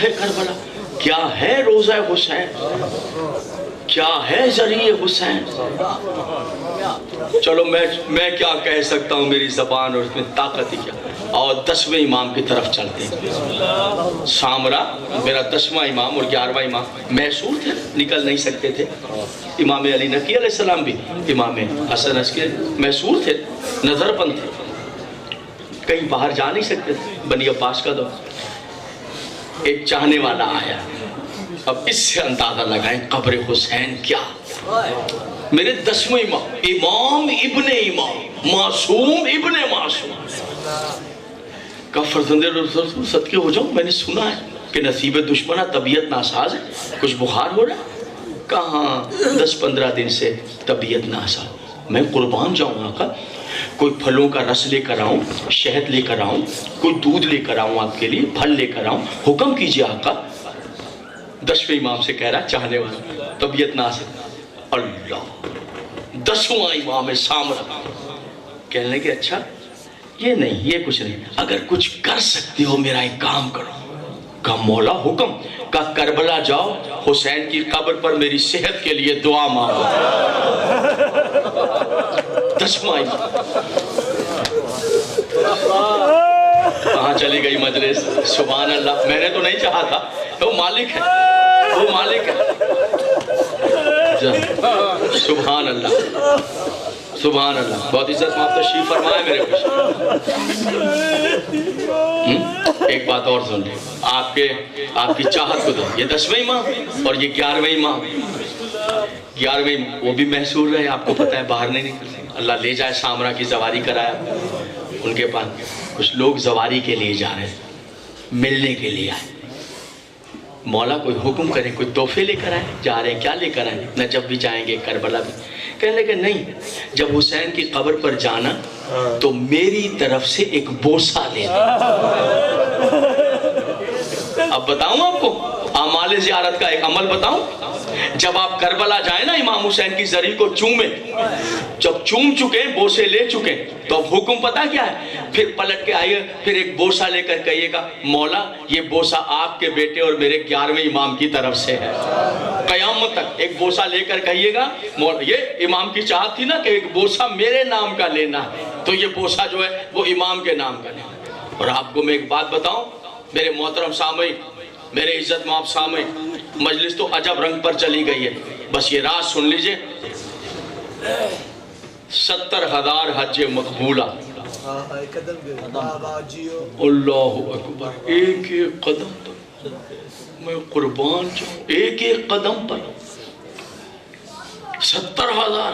ہے کربلا، کیا ہے روزہ حسین، کیا ہے ذریعہ حسین۔ چلو میں کیا کہہ سکتا ہوں، میری زبان اور اس میں طاقت ہی کیا۔ اور 10ویں امام کی طرف چلتے ہیں۔ سامرا میرا 10واں امام اور 11واں امام محصور تھے، نکل نہیں سکتے تھے۔ امام علی نقی علیہ السلام بھی امام حسن عسکری محصور تھے، نظر بند تھے، کہیں باہر جا نہیں سکتے تھے۔ بنی عباس کا دور، ایک چاہنے والا آیا۔ اب اس سے اندازہ لگائیں قبر حسین کیا۔ میرے 10ویں امام، امام ابن امام، معصوم ابن معصوم کا فرزند رسول صدقے ہو جاؤں، میں نے سنا ہے کہ نصیب دشمنہ طبیعت ناساز ہے، کچھ بخار ہو رہا ہے۔ کہاں 10-15 دن سے طبیعت ناساز، میں قربان جاؤں آقا، کوئی پھلوں کا رس لے کر آؤں، شہد لے کر آؤں، کوئی دودھ لے کر آؤں آپ کے لیے، پھل لے کر آؤں، حکم کیجئے آقا۔ 10ویں امام سے کہہ رہا چاہنے والا، طبیعت ناساز۔ اللہ، 10واں امام سامرا کہنے لگے اچھا یہ نہیں، یہ کچھ نہیں، اگر کچھ کر سکتے ہو میرا ایک کام کرو۔ کہا مولا حکم۔ کہا کربلا جاؤ، حسین کی قبر پر میری صحت کے لیے دعا مانگو۔ 10واں امام، کہاں چلی گئی مجلس؟ سبحان اللہ، میں نے تو نہیں چاہا تھا، وہ مالک ہے، وہ مالک ہے۔ سبحان اللہ، سبحان اللہ، بہت عزت میں آپ تشریف فرمائے میرے خوش۔ ایک بات اور سن لیں، آپ کی چاہت کو دیں۔ یہ 10ویں امام اور یہ 11ویں امام، 11ویں وہ بھی محصور رہے، آپ کو پتہ ہے باہر نہیں نکل سکے۔ اللہ لے جائے، سامرا کی زواری کرایا ان کے پاس۔ کچھ لوگ زواری کے لیے جا رہے ہیں، ملنے کے لیے آئے۔ مولا کوئی حکم کریں، کوئی تحفے لے کر آئیں، جا رہے ہیں کیا لے کر آئیں؟ نہ جب بھی جائیں گے کربلا بھی۔ کہنے لگے نہیں، جب حسین کی قبر پر جانا تو میری طرف سے ایک بوسہ لینا۔ اب بتاؤں آپ کو اعمال زیارت کا ایک عمل بتاؤں؟ جب آپ کربلا جائیں نا، امام حسین کی زری کو چومیں، جب چوم چکے، بوسے لے چکے، تو اب حکم پتا کیا ہے؟ پھر پلٹ کے آئیے، پھر ایک بوسہ لے کر کہیے گا مولا یہ بوسہ آپ کے بیٹے اور میرے 11ویں امام کی طرف سے ہے۔ قیامت تک ایک بوسہ لے کر کہیے گا مولا، یہ امام کی چاہت تھی نا کہ ایک بوسہ میرے نام کا لینا ہے، تو یہ بوسہ جو ہے وہ امام کے نام کا لینا ہے۔ اور آپ کو میں ایک بات بتاؤں میرے محترم سامعین، میرے عزت مآب سامعین، مجلس تو عجب رنگ پر چلی گئی ہے، بس یہ راز سن لیجئے۔ 70,000 حج مقبولہ، اللہ اکبر، ایک ایک قدم پر میں قربان جاؤں، ایک ایک قدم پر 70,000۔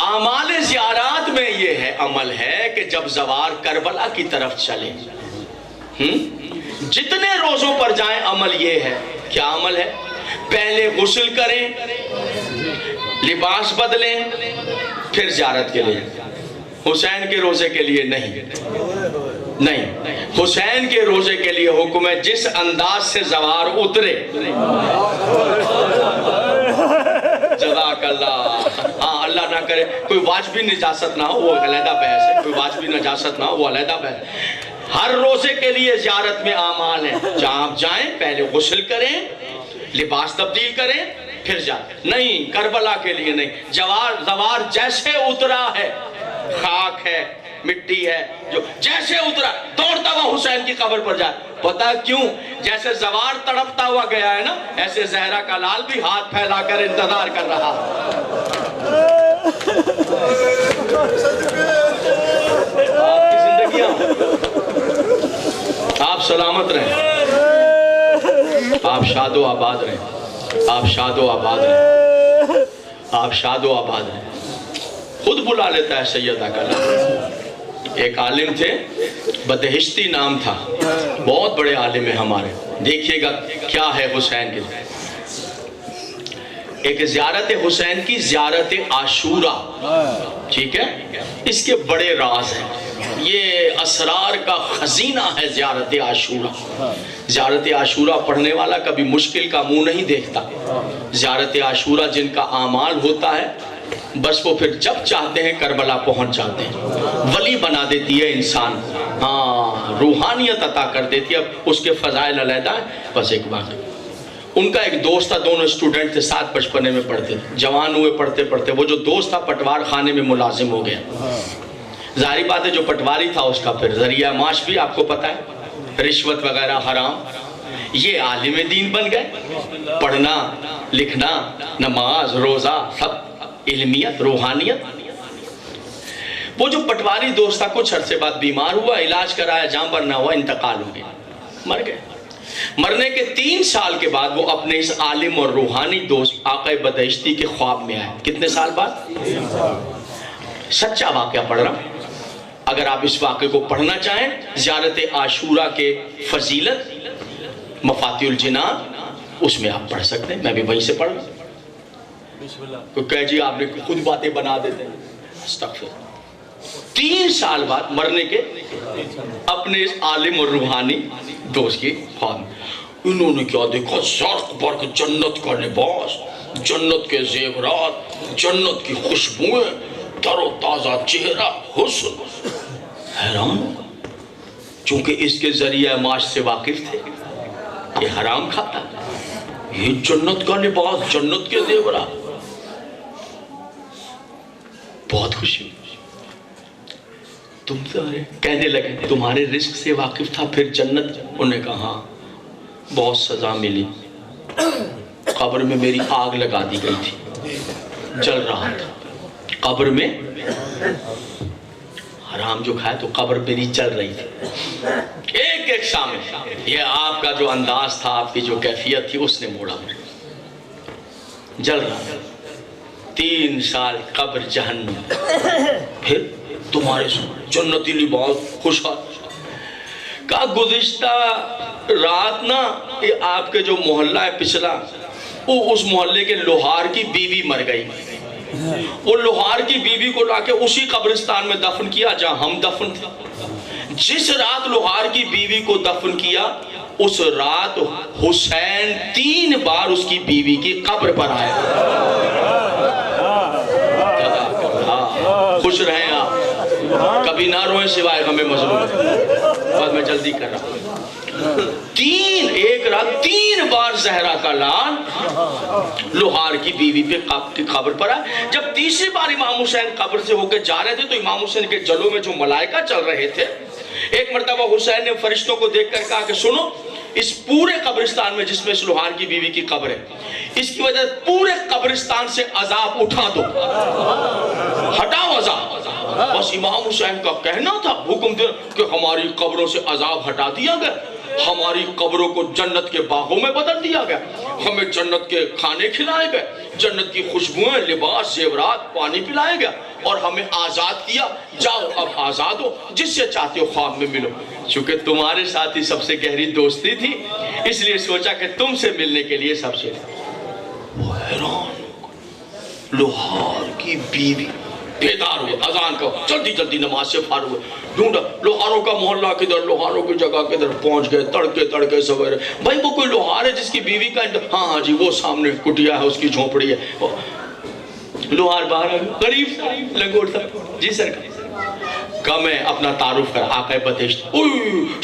اعمال زیارات میں یہ ہے عمل ہے کہ جب زوار کربلا کی طرف چلے، جتنے روزوں پر جائیں عمل یہ ہے۔ کیا عمل ہے؟ پہلے غسل کریں، لباس بدلیں، پھر زیارت کے لیے۔ حسین کے روزے کے لیے نہیں، حسین کے روزے کے لیے حکم ہے جس انداز سے زوار اترے، جزاک اللہ، ہاں اللہ نہ کرے کوئی واجبی نجاست نہ ہو، وہ علیحدہ بحث ہے، کوئی واجبی نجاست نہ ہو، وہ علیحدہ بحث ہے۔ ہر روزے کے لیے زیارت میں اعمال ہیں، جہاں آپ جائیں پہلے غسل کریں، لباس تبدیل کریں، پھر جائیں۔ نہیں، کربلا کے لیے نہیں، زوار جیسے اترا ہے، خاک ہے، مٹی ہے، جو جیسے اترا دوڑتا ہوا حسین کی قبر پر جائے۔ پتہ کیوں؟ جیسے زوار تڑپتا ہوا گیا ہے نا، ایسے زہرا کا لال بھی ہاتھ پھیلا کر انتظار کر رہا۔ آپ کی زندگیاں، آپ سلامت رہیں، آپ شاد و آباد رہیں، آپ شاد و آباد رہیں، آپ شاد و آباد رہیں۔ خود بلا لیتا ہے سیدہ کا نام۔ ایک عالم تھے، بدہشتی نام تھا، بہت بڑے عالم ہیں ہمارے، دیکھیے گا کیا ہے حسین کے۔ ایک زیارت حسین کی زیارت عاشورہ، ٹھیک ہے، اس کے بڑے راز ہیں، یہ اسرار کا خزینہ ہے زیارت عاشورہ۔ زیارت عاشورہ پڑھنے والا کبھی مشکل کا منہ نہیں دیکھتا۔ زیارت عاشورہ جن کا اعمال ہوتا ہے، بس وہ پھر جب چاہتے ہیں کربلا پہنچ جاتے ہیں۔ ولی بنا دیتی ہے انسان کو۔ ہاں روحانیت عطا کر دیتی ہے. اب اس کے فضائل علیحدہ ہیں. بس ایک بات, ان کا ایک دوست تھا, دونوں اسٹوڈنٹ تھے, ساتھ بچپنے میں پڑھتے تھے, جوان ہوئے پڑھتے پڑھتے. وہ جو دوست تھا پٹوار خانے میں ملازم ہو گیا. ظاہری بات ہے جو پٹواری تھا اس کا پھر ذریعہ معاش بھی آپ کو پتہ ہے, رشوت وغیرہ حرام. یہ عالم دین بن گئے, پڑھنا لکھنا نماز روزہ سب علمیت روحانیت. وہ جو پٹواری دوست تھا کچھ عرصے بعد بیمار ہوا, علاج کرایا, جاں پر نہ ہوا, انتقال ہو گیا, مر گئے. مرنے کے 3 سال کے بعد وہ اپنے اس عالم اور روحانی دوست آقا بدہشتی کے خواب میں آئے. کتنے سال بعد؟ سچا واقعہ پڑھ رہا ہوں. اگر آپ اس واقعے کو پڑھنا چاہیں, زیارت عاشورہ کے فضیلت مفاتیح الجنان, اس میں آپ پڑھ سکتے ہیں. میں بھی وہیں سے پڑھ رہا ہوں. تو کہہ جی آپ نے خود باتیں بنا دیتے ہیں. استغفر. 3 سال بعد مرنے کے اپنے اس عالم اور روحانی دوست کی خواب میں انہوں نے کیا دیکھا, زرق برق جنت کا لباس, جنت کے زیورات, جنت کی خوشبوئیں, تر و تازہ چہرہ, حسن. حیران ہوا چونکہ اس کے ذریعہ معاش سے واقف تھے. یہ حرام کھاتا, یہ جنت کا لباس, جنت کے زیورات. بہت خوشی. تم سارے کہنے لگے تمہارے رزق سے واقف تھا پھر جنت. انہوں نے کہا ہاں, بہت سزا ملی. قبر میں میری آگ لگا دی گئی تھی, جل رہا تھا قبر میں. حرام جو کھائے تو قبر میری جل رہی تھی. ایک ایک شامل. یہ آپ کا جو انداز تھا, آپ کی جو کیفیت تھی, اس نے موڑا مجھے. جل رہا تھا. 3 سال قبر جہنم, پھر تمہارے جنتی لباس خوشحال. کہا گزشتہ رات نا آپ کے جو محلہ ہے پچھلا, وہ اس محلے کے لوہار کی بیوی مر گئی. وہ لوہار کی بیوی کو لا کے اسی قبرستان میں دفن کیا جہاں ہم دفن تھے. جس رات لوہار کی بیوی کو دفن کیا, اس رات حسین 3 بار اس کی بیوی کی قبر پر آئے. خوش رہیں آپ, کبھی نہ روئیں سوائے غم مظلوم. بس میں جلدی کر رہا ہوں. ایک رات 3 بار زہرا کا لال لوہار کی بیوی پہ قبر پر آئے. جب تیسری بار امام حسین قبر سے ہو کے جا رہے تھے تو امام حسین کے جلوں میں جو ملائکہ چل رہے تھے, ایک مرتبہ حسین نے فرشتوں کو دیکھ کر کہا کہ سنو, اس پورے قبرستان میں جس میں اس لوہار کی بیوی کی قبر ہے, اس کی وجہ پورے قبرستان سے عذاب اٹھا دو, ہٹاؤ عذاب. بس امام حسین کا کہنا تھا, حکم دیا کہ ہماری قبروں سے عذاب ہٹا دیا گیا, ہماری قبروں کو جنت کے باغوں میں بدل دیا گیا, ہمیں جنت کے کھانے کھلائے گئے, جنت کی خوشبوئیں, لباس, زیورات, پانی پلائے گیا, اور ہمیں آزاد کیا. جاؤ اب آزاد ہو, جس سے چاہتے ہو خواب میں ملو. چونکہ تمہارے ساتھ ہی سب سے گہری دوستی تھی, اس لیے سوچا کہ تم سے ملنے کے لیے سب سے. وہ حیران, لوہار کی بیوی بیدار ہوئے, اذان کا جلدی جلدی نماز سے فارغ ہوئے, ڈھونڈا لوہاروں کا محلہ کدھر, لوہاروں کی جگہ کدھر, پہنچ گئے تڑکے تڑکے سویرے. بھائی وہ کوئی لوہار ہے جس کی بیوی کا ہاں ہاں جی وہ سامنے کٹیا ہے, اس کی جھونپڑی ہے. لوہار باہر آ گئے, غریب لنگوٹ تھا. جی سرکار. کہا میں اپنا تعارف کر, آقا بدہشت.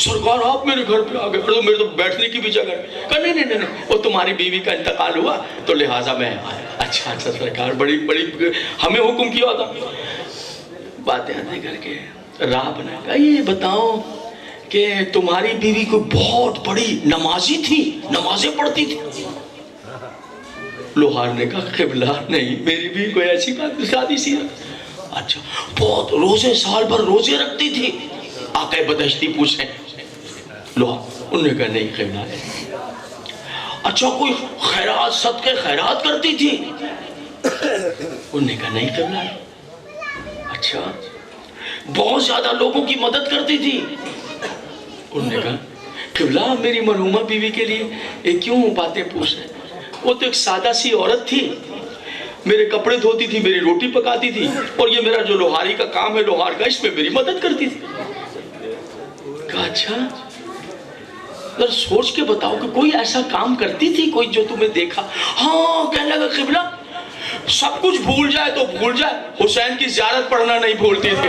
سرکار آپ میرے گھر پہ آ گئے, میرے تو بیٹھنے کی بھی جگہ ہے. کہا نہیں نہیں نہیں, وہ تمہاری بیوی کا انتقال ہوا تو لہٰذا میں آیا. اچھا اچھا سرکار, بڑی ہمیں حکم کیا تھا. باتیں آتے کر کے راہ بنا. کہا یہ بتاؤ کہ تمہاری بیوی کوئی بہت بڑی نمازی تھی, نمازیں پڑھتی تھی؟ لوہار نے کہا قبلہ نہیں, میری بھی کوئی ایسی بات شادی سی. اچھا بہت روزے, سال بھر روزے رکھتی تھی؟ آقا بدہشتی پوچھیں. لوہار, انہوں نے کہا نہیں قبلہ ہے. اچھا کوئی خیرات صدقے خیرات کرتی تھی؟ انہوں نے کہا نہیں قبلہ ہے. اچھا بہت زیادہ لوگوں کی مدد کرتی تھی؟ انہوں نے کہا قبلہ میری مرحومہ بیوی کے لیے ایک کیوں باتیں پوچھ رہے, وہ تو ایک سادہ سی عورت تھی, میرے کپڑے دھوتی تھی, میری روٹی پکاتی تھی, اور یہ میرا جو لوہاری کا کام ہے لوہار کا, اس میں میری مدد کرتی تھی. کہا اچھا ذرا سوچ کے بتاؤ کہ کوئی ایسا کام کرتی تھی کوئی جو تمہیں دیکھا؟ ہاں کہنے لگا قبلہ سب کچھ بھول جائے تو بھول جائے, حسین کی زیارت پڑھنا نہیں بھولتی تھی.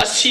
80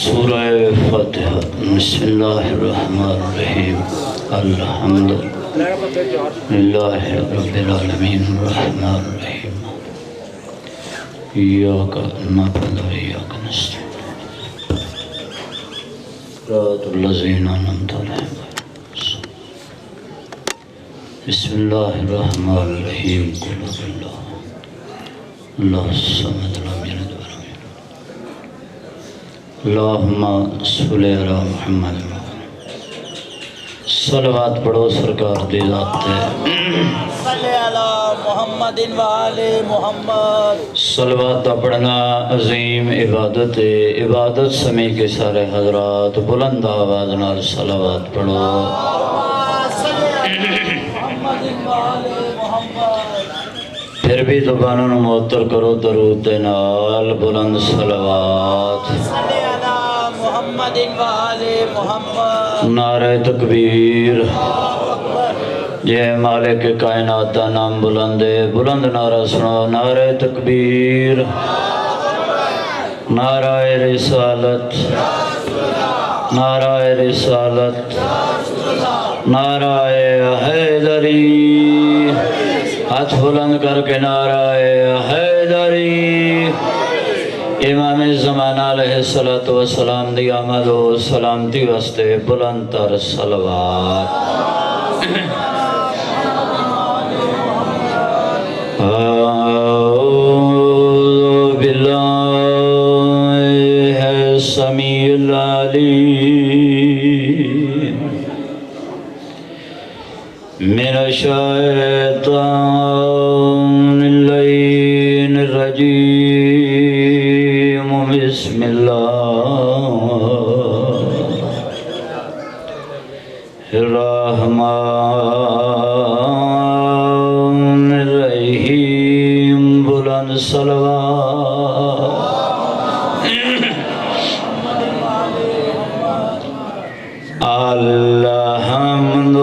سورہ فاتحہ بسم اللہ الرحمن الرحیم الحمد للہ رب العالمین الرحمن الرحیم ایاک نعبد و ایاک نستعین صراط الذین انعمت علیہم بسم اللہ الرحمن الرحیم قل هو اللہ اللہ الصمد لم یلد ولم یولد اللہم صلی علی محمد صلوات پڑھو سرکار دی ذات تے صلی علی محمد و آل محمد صلوات پڑھنا عظیم عبادت ہے عبادت سمیع کے سارے حضرات بلند آواز نال صلوات پڑھو پھر بھی زبانوں معطر کرو درود دے نال بلند صلوات صلی علی محمد و آل محمد نعرہ تکبیر یہ مالک کائنات دا نام بلند ہے بلند نعرہ سنو نعرہ تکبیر نعرہ رسالت نعرہ رسالت نعرہ حیدری ہاتھ بلند کر کے نعرہ حیدری امام زمانہ علیہ السلام دی آمد و سلامتی واسطے بلند تر صلوات اعوذ باللہ السمیع العلیم من الشیطان اللعین الرجیم بسم اللہ الرحمن الرحیم بلند صلوات الحمد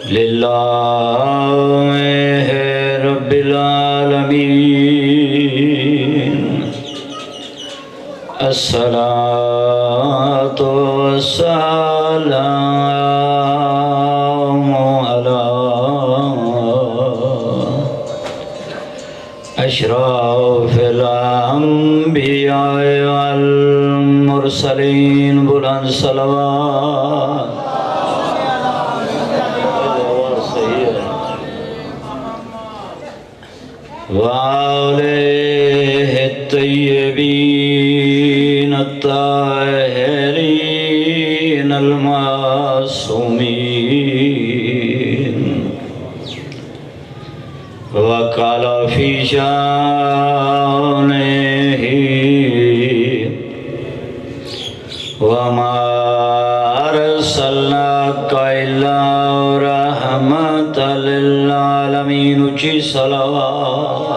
للہ رب العالمین الصلاة والسلام علی اشراف الانبیاء والمرسلین بلند صلوات وعليه الطيبين الطاهرين المعصومين وقال في شانه وما أرسلناك إلا رحمة للعالمين اچھی صلوات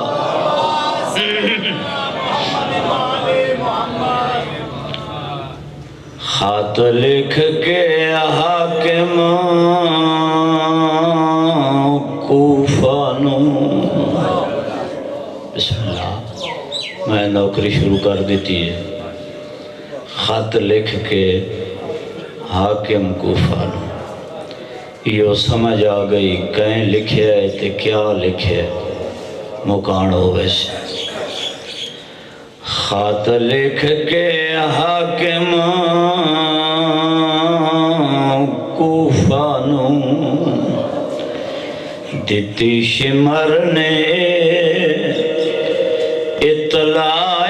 خط لکھ کے حاکم کوفہ بسم اللہ میں نوکری شروع کر دیتی ہے خط لکھ کے حاکم کوفہ یہ سمجھ آ گئی کہیں لکھے ہے تے کیا لکھے مکان ہو ویسے خط لکھ کے حاکم کوفہ نو دیتی شمر نے اطلاع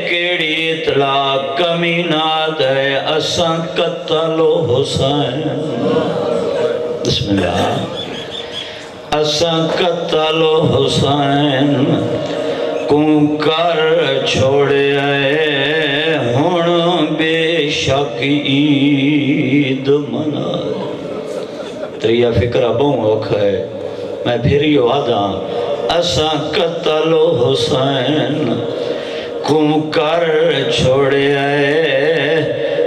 کیڑی اطلاع کمی نہ دے اساں قتل حسین بسم اللہ اساں قتل حسین کو کر چھوڑے ہن بے شک عید منا تریا فکرہ بہت اوکھا ہے میں پھر یہ وعدہ اساں قتل حسین کو کر چھوڑے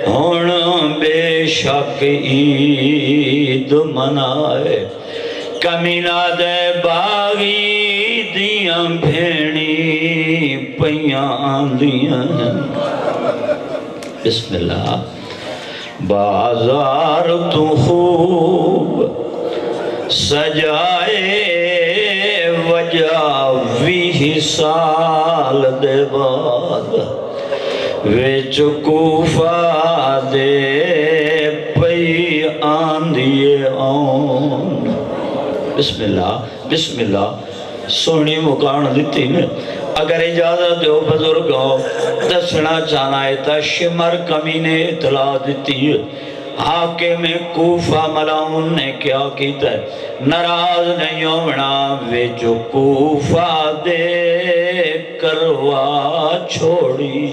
ہن بے شک عید منائے کمینہ دے باغی دیاں بھینی پیاں آندیاں ہیں۔ بسم اللہ۔ بازار تو خوب سجائے وجہ 20 سال دے بعد وچ کوفہ دے پئی آندیے آن۔ بسم اللہ بسم اللہ، سونی مکان دیتی نے۔ اگر اجازت دو بزرگوں، دسنا چاہنا ہے تا شمر کمی نے اطلاع دیتی ہے۔ حاکم کوفہ ملعون نے کیا کیتا ہے؟ ناراض نہیں ہونا وچ کوفہ دے کروا چھوڑی۔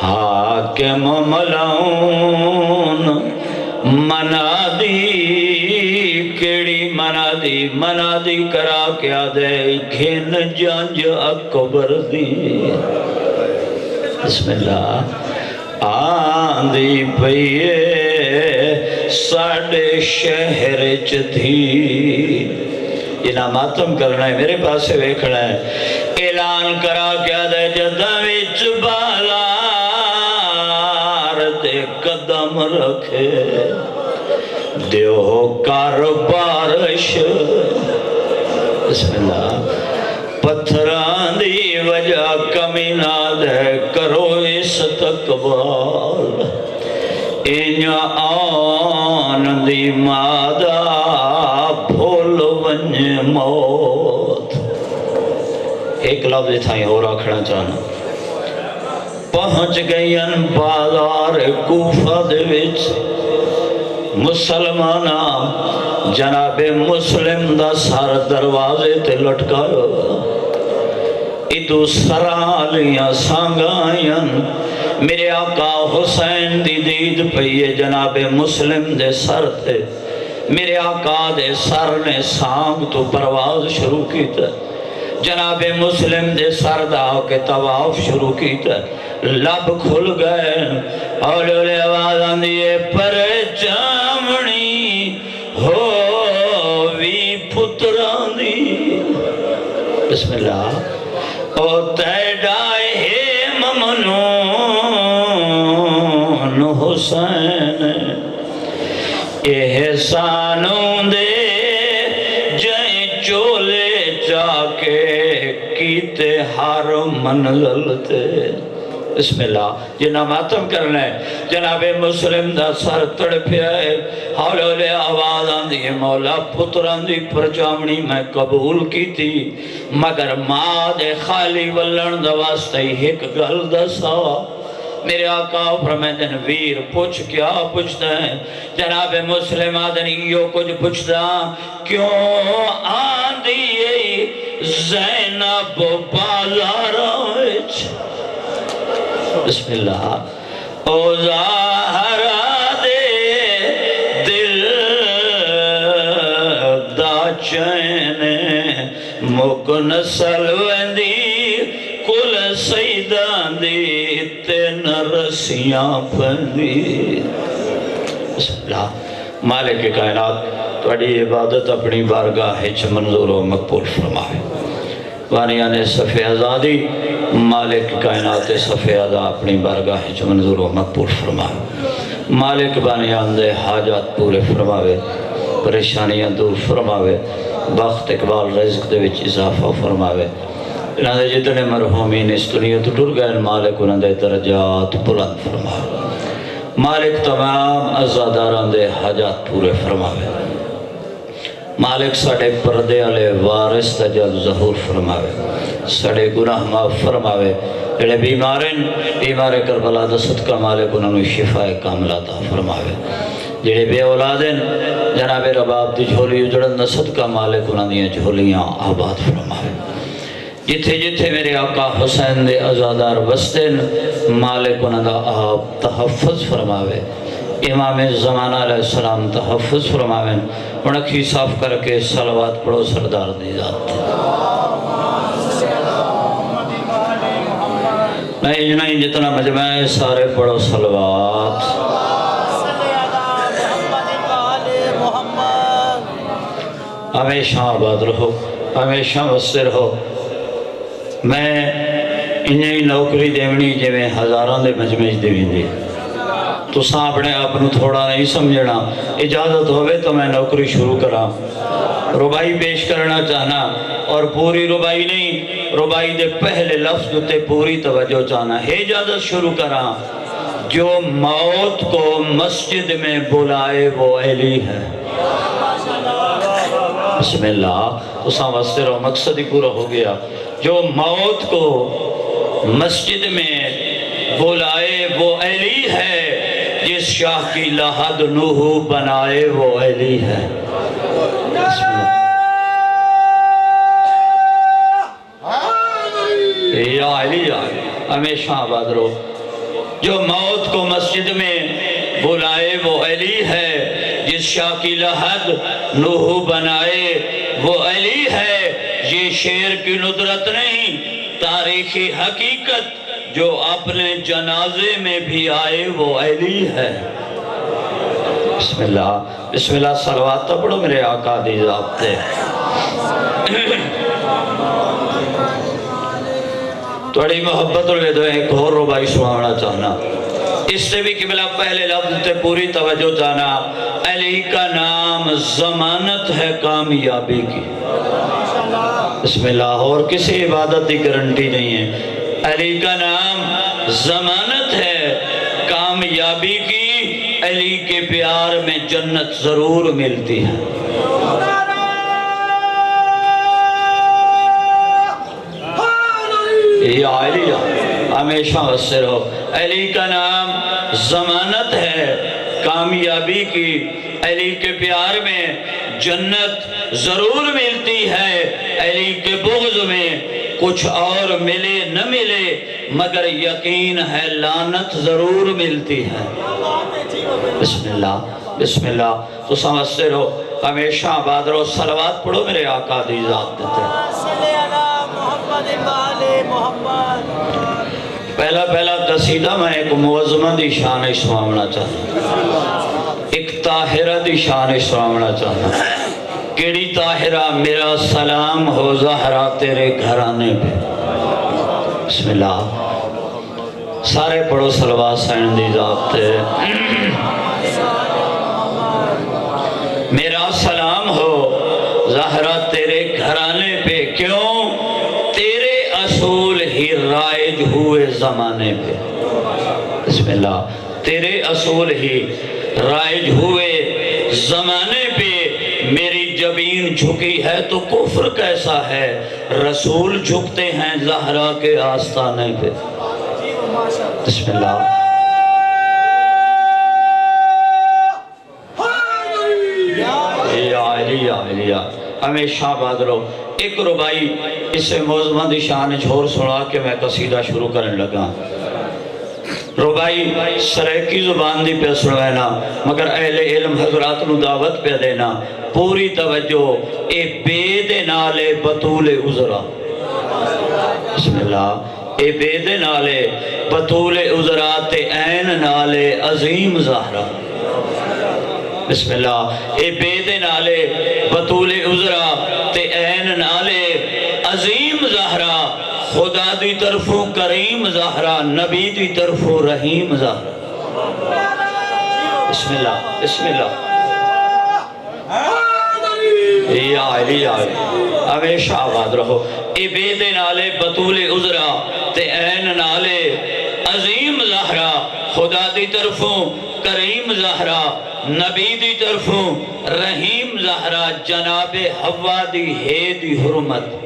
حاکم ملعون منادی کیڑی منادی کرا کیا دے گھن جنج اکبر دی۔ بسم اللہ۔ آندی پئیے ساڑے شہر چ تھی، جنہاں ماتم کرنا ہے میرے پاس سے ویکھنا ہے۔ اعلان کرا کیا دے جدہ وچ بازار دے قدم رکھے دیو کار بارش۔ بسم اللہ۔ پتھران دی وجہ کمی نہ دے کرو استقبال، انیا آن دی مادہ بھول ونج موت۔ ایک لفظ تھا ہی اور آکھنا چاہنا۔ پہنچ گئین بازار کوفہ دے وچ مسلمانہ، جناب مسلم دا سر دروازے تے لٹکایا، ادو سرالیاں سانگائیں، میرے آقا حسین دی دید پئیے جناب مسلم دے سر تے۔ میرے آقا دے سر نے سانگ تو پرواز شروع کیتا، جناب مسلم دے سر دا کے طواف شروع کیتا، لب کھل گئے، اولے آواز آندیے پر چامنی ہووی پتران دی۔ بسم اللہ۔ او تیڈائے ممنون حسین احسانوں دے جائیں چولے چاکے کیتے ہر منزل تے۔ بسم اللہ۔ جنہ ماتم کرنا ہے جناب مسلم دا سر تڑپیا ہے، ہولے آواز آندھی ہے مولا پتران دی پرچامنی میں قبول کی تھی، مگر ماں دے خالی ولن دا واسطے ایک گل دسا۔ میرے آقا فرمائیں ویر پوچھ کیا پوچھتا ہے؟ جناب مسلم آدھن یہ کچھ پوچھتا کیوں آندھی زینب بازار وچ؟ بسم اللہ۔ او زہرا دے دل دا چین مک نسل ویندی کل سیدان دی تین رسیاں پندی۔ بسم اللہ۔ مالک کائنات تھوڑی عبادت اپنی بارگاہ وچ منظور و مقبول فرمائے۔ وانیاں نے صفِ آزادی مالک کائنات صفِ آزا اپنی بارگاہ وچ منظور و مقبول فرمائے۔ مالک بانیان دے حاجات پورے فرماوے، پریشانیاں دور فرماوے، بخت اقبال رزق دے وچ اضافہ فرماوے۔ انہاں دے جتنے مرحومین اس دنیا تو ٹر گئے مالک انہاں دے درجات بلند فرماوے۔ مالک تمام عزاداران دے حاجات پورے فرماوے۔ مالک ساڑے پردے علیہ وارث تجل ظہور فرماوے، ساڑے گناہ معاف فرماوے، جڑے بیمار کربلا دا صدقہ مالک انہوں نے شفا کاملہ عطا فرماوے، جڑے بے اولادن جناب رباب دی جھولی اجڑن دا صدقہ مالک انہوں نے جھولیاں آباد فرماوے۔ جتھے جتھے میرے آقا حسین دے عزادار وستن مالک انہوں دا آپ تحفظ فرماوے۔ امام زمانہ علیہ السلام تحفظ فرماویں، انکھی صاف کر کے صلوات پڑھو سردار دی ذات نہیں جتنا مجمع ہے سارے پڑھو صلوات۔ ہمیشہ آباد رہو، ہمیشہ وسر ہو۔ میں انہیں ہی نوکری دیونی جویں ہزاراں دے مجمع وچ دیویندی تو اپنے آپ کو تھوڑا نہیں سمجھنا اجازت ہوئے تو میں نوکری شروع کراں ربائی پیش کرنا چاہنا اور پوری ربائی نہیں ربائی دے پہلے لفظ تے پوری توجہ چاہنا ہے اجازت شروع کراں جو موت کو مسجد میں بلائے وہ علی ہے بسم اللہ تو واسطے رہو مقصد ہی پورا ہو گیا جو موت کو مسجد میں بلائے وہ علی ہے جس شاہ کی لحد نوح بنائے وہ علی ہے بسم اللہ یا علی یا علی ہمیشہ آباد رہو جو موت کو مسجد میں بلائے وہ علی ہے جس شاہ کی لحد نوح بنائے وہ علی ہے یہ شعر کی ندرت نہیں تاریخی حقیقت جو اپنے جنازے میں بھی آئے وہ علی ہے بسم اللہ صلوات تو پڑھو میرے آقا دی ضابطے توڑی محبت اور ویدو ایک اور ربائی سنانا چاہنا اس سے بھی قبلہ پہلے لفظ تے پوری توجہ چاہنا علی کا نام ضمانت ہے کامیابی کی بسم اللہ اور کسی عبادت کی گارنٹی نہیں ہے علی کا نام ضمانت ہے کامیابی کی علی کے پیار میں جنت ضرور ملتی ہے یا علی ہمیشہ وسے رہو علی کا نام ضمانت ہے کامیابی کی علی کے پیار میں جنت ضرور ملتی ہے علی کے بغض میں کچھ اور ملے نہ ملے مگر یقین ہے لعنت ضرور ملتی ہے بسم اللہ تو سمجھتے رہو ہمیشہ آباد رہو صلوات پڑھو میرے آقا دی ذات دیتے پہلا قصیدہ میں ایک معظمہ دی شان سنانا چاہتا ایک طاہرہ دی شان سنانا چاہتا کیڑی طاہرہ میرا سلام ہو زہرا تیرے گھرانے پہ بسم اللہ سارے پڑھو صلوات سین دی ذات میرا سلام ہو زہرا تیرے گھرانے پہ کیوں تیرے اصول ہی رائج ہوئے زمانے پہ بسم اللہ تیرے اصول ہی رائج ہوئے زمانے پہ میری جبین جھکی ہے تو کفر کیسا ہے رسول جھکتے ہیں زہرا کے آستانے پہ بسم اللہ یا علی ہمیشہ آباد رہو ایک ربائی اسے معظمہ دی شان جھور سنا کے میں قصیدہ شروع کرنے لگا ربائی سریکی زبان دی پہ سنوینا مگر اہل علم حضرات نو دعوت پہ دینا پوری توجہ اے بید نالے بطول عذرا بسم اللہ اے بید نالے بطول عذرا تے این نالے عظیم زہرا بسم اللہ اے بید نالے بطول عذرا تے این نالے عظیم زہرا خدا دی طرفوں کریم زہرا نبی دی طرفوں رحیم زہرا بسم اللہ یا علی ہمیشہ آباد رہو اے بید نالے بطول عذرا تے این نالے عظیم زہرا خدا دی طرفوں کریم زہرا نبی دی طرفوں رحیم زہرا جناب حوا دی ہے دی حرمت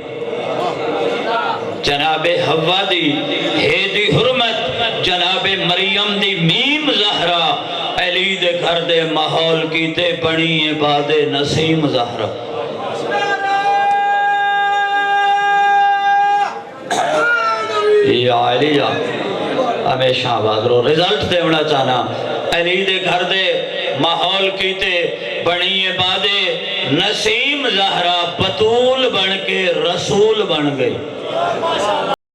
جناب حوا دی ہے دی حرمت جناب مریم دی میم زہرا علی دے گھر دے ماحول کیتے بڑی عباد نسیم زہرا یا علی ہمیشہ آباد رو رزلٹ دیونا چاہنا علی دے گھر دے ماحول کیتے بڑی عباد نسیم زہرا بطول بن کے رسول بن گئی